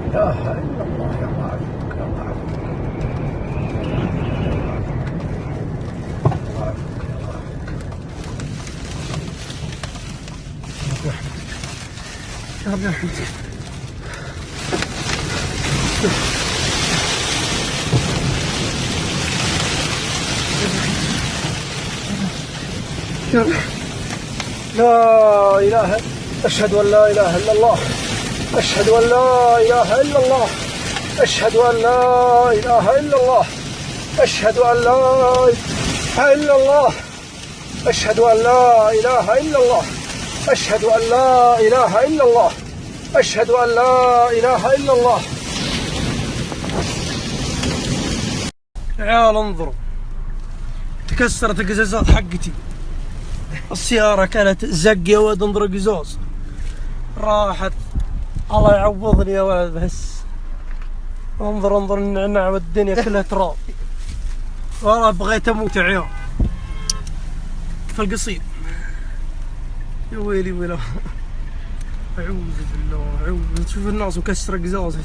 اله الا الله. يا الله عليك، يا الله عليك، الله عليك، الله عليك. يا رب يرحمك، يا رب. لا اله، اشهد ان لا اله الا الله، اشهد ان لا اله الا الله، اشهد ان لا اله الا الله، اشهد ان لا اله الا الله، اشهد ان لا اله الا الله، اشهد ان لا اله الا الله، اشهد ان لا اله الا الله. عيال انظروا، تكسرت القزازات حقتي، السيارة كانت زق يا ولد، انظر قزاز راحت، الله يعوضني يا ولد. بس انظر انظر النعناع والدنيا كلها تراب، والله بغيت اموت يا عيال في القصير. يا ويلي ويلا، اعوذ بالله، اعوذ. تشوف الناس مكسرة قزاز.